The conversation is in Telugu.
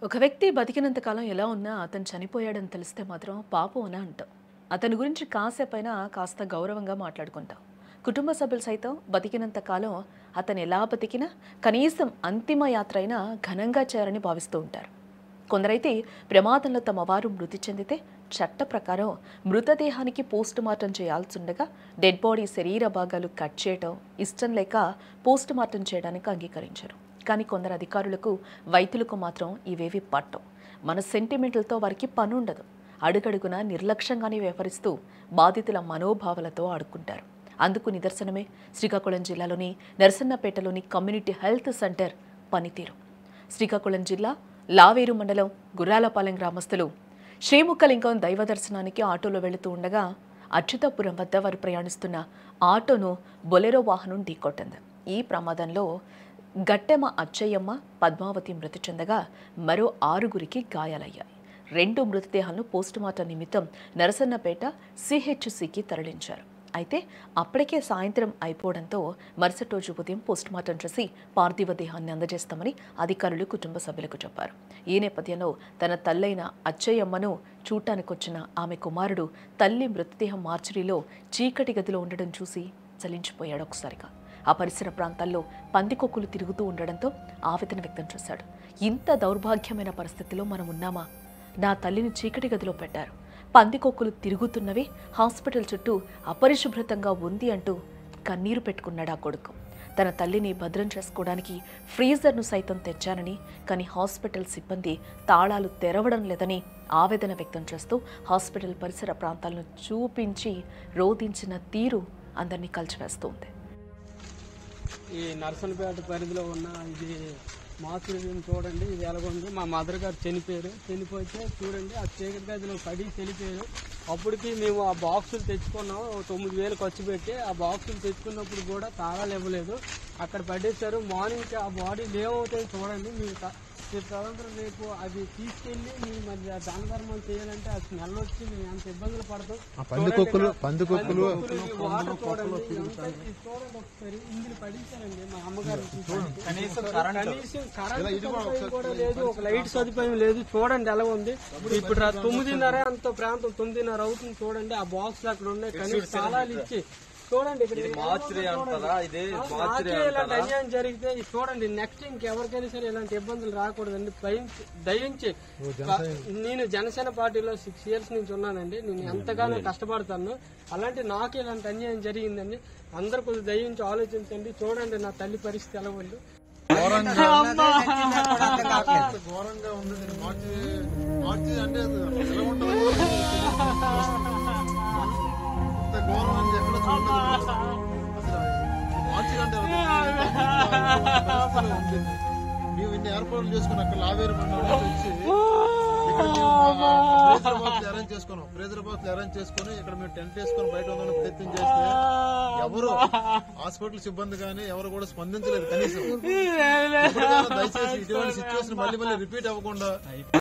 ఒక వ్యక్తి బతికినంత కాలం ఎలా ఉన్నా అతను చనిపోయాడని తెలిస్తే మాత్రం పాపం అని అంటాం. అతని గురించి కాసేపైనా కాస్త గౌరవంగా మాట్లాడుకుంటాం. కుటుంబ సభ్యులు సైతం బతికినంత కాలం అతను ఎలా బతికినా కనీసం అంతిమ యాత్ర అయినా ఘనంగా చేయాలని భావిస్తూ ఉంటారు. కొందరైతే ప్రమాదంలో తమ వారు మృతి చెందితే చట్ట ప్రకారం మృతదేహానికి పోస్ట్ మార్టం చేయాల్సి ఉండగా డెడ్ బాడీ శరీర భాగాలు కట్ చేయడం ఇష్టం లేక పోస్ట్ మార్టం చేయడానికి అంగీకరించారు. కానీ కొందరు అధికారులకు వైద్యులకు మాత్రం ఇవేవి పట్టవు. మన సెంటిమెంట్లతో వారికి పని ఉండదు. అడుగడుగున నిర్లక్ష్యంగానే వ్యవహరిస్తూ బాధితుల మనోభావాలతో ఆడుకుంటారు. అందుకు నిదర్శనమే శ్రీకాకుళం జిల్లాలోని నరసన్నపేటలోని కమ్యూనిటీ హెల్త్ సెంటర్ పనితీరు. శ్రీకాకుళం జిల్లా లావేరు మండలం గుర్రాలపాలెం గ్రామస్తులు శ్రీముఖలింగం దైవ దర్శనానికి ఆటోలో వెళుతూ ఉండగా అచ్యుతాపురం వద్ద వారు ప్రయాణిస్తున్న ఆటోను బొలెరో వాహనం ఢీకొట్టింది. ఈ ప్రమాదంలో గట్టెమ అచ్చయ్యమ్మ, పద్మావతి మృతి చెందగా మరో 6గురికి గాయాలయ్యాయి. 2 మృతదేహాలను పోస్టుమార్టం నిమిత్తం నరసన్నపేట సిహెచ్సికి తరలించారు. అయితే అప్పటికే సాయంత్రం అయిపోవడంతో మరుసటి రోజు ఉదయం పోస్టుమార్టం చేసి పార్థివ దేహాన్ని అందజేస్తామని అధికారులు కుటుంబ సభ్యులకు చెప్పారు. ఈ నేపథ్యంలో తన తల్లైన అచ్చయ్యమ్మను చూడటానికొచ్చిన ఆమె కుమారుడు తల్లి మృతదేహం మార్చురీలో చీకటి గదిలో ఉండడం చూసి చలించిపోయాడు. ఒకసారిగా ఆ పరిసర ప్రాంతాల్లో పందికొక్కులు తిరుగుతూ ఉండడంతో ఆవేదన వ్యక్తం చేశాడు. ఇంత దౌర్భాగ్యమైన పరిస్థితిలో మనం ఉన్నామా? నా తల్లిని చీకటి గదిలో పెట్టారు, పందికొక్కులు తిరుగుతున్నవి, హాస్పిటల్ చుట్టూ అపరిశుభ్రతంగా ఉంది అంటూ కన్నీరు పెట్టుకున్నాడు ఆ కొడుకు. తన తల్లిని భద్రం చేసుకోవడానికి ఫ్రీజర్ను సైతం తెచ్చానని, కానీ హాస్పిటల్ సిబ్బంది తాళాలు తెరవడం లేదని ఆవేదన వ్యక్తం చేస్తూ హాస్పిటల్ పరిసర ప్రాంతాలను చూపించి రోధించిన తీరు అందరినీ కలిచివేస్తోంది. ఈ నరసన్నపేట పరిధిలో ఉన్న ఇది మాతృం చూడండి, ఇది ఎలాగుంది. మా మదర్ గారు చనిపోతే చూడండి ఆ చీకటి గదిలో పడి చనిపోయారు. అప్పటికి మేము ఆ బాక్సులు తెచ్చుకున్నాం, 9,000 ఖర్చు పెట్టి. ఆ బాక్సులు తెచ్చుకున్నప్పుడు కూడా తాళాలు ఇవ్వలేదు, అక్కడ పడేశారు. మార్నింగ్కి ఆ బాడీ ఏమవుతాయి చూడండి. మీరు తదనంతరం రేపు అది తీసుకెళ్లి మీ మరి దాన ధర్మం చేయాలంటే అది స్మెల్ వచ్చి మేము ఎంత ఇబ్బందులు పడతాం. పందికొక్కులు వాటర్ చూడండి, ఒకసారి ఇందులో పడించారండి. మా అమ్మగారు కనీసం కరెంట్ కూడా లేదు, ఒక లైట్ సదుపాయం లేదు. చూడండి ఎలా ఉంది. ఇప్పుడు 9:30 అంత ప్రాంతం 9:30 అవుతుంది. చూడండి ఆ బాక్స్ అక్కడ ఉన్నాయి, కనీసం తాళాలు ఇచ్చి చూడండి. ఇలాంటి అన్యాయం జరిగితే చూడండి, నెక్స్ట్ ఇంకెవరికైనా సరే ఇలాంటి ఇబ్బందులు రాకూడదండి. దయించి నేను జనసేన పార్టీలో 6 years నుంచి ఉన్నానండి. నేను ఎంతగానో కష్టపడతాను. అలాంటి నాకు ఇలాంటి అన్యాయం జరిగిందండి. అందరు కొంచెం దయించి ఆలోచించండి. చూడండి నా తల్లి పరిస్థితి ఎలా ఉంది. ఘోరంగా ఉంది. మార్చి అంటే ఘోరం అని ఎక్కడ చూడలేదు. మార్చి అంటే మేము ఇన్ని ఏర్పాట్లు చేసుకుని అక్కడ లావేరు మండలం వచ్చి ప్రేజర్ బాక్స్ అరేంజ్ చేసుకుని ఇక్కడ మేము టెంట్ వేసుకుని బయట ఉందని ప్రయత్నం చేస్తే ఎవరు హాస్పిటల్ సిబ్బంది కానీ ఎవరు కూడా స్పందించలేదు. కనీసం దయచేసి ఇటువంటి సిచ్యువేషన్ మళ్ళీ రిపీట్ అవ్వకుండా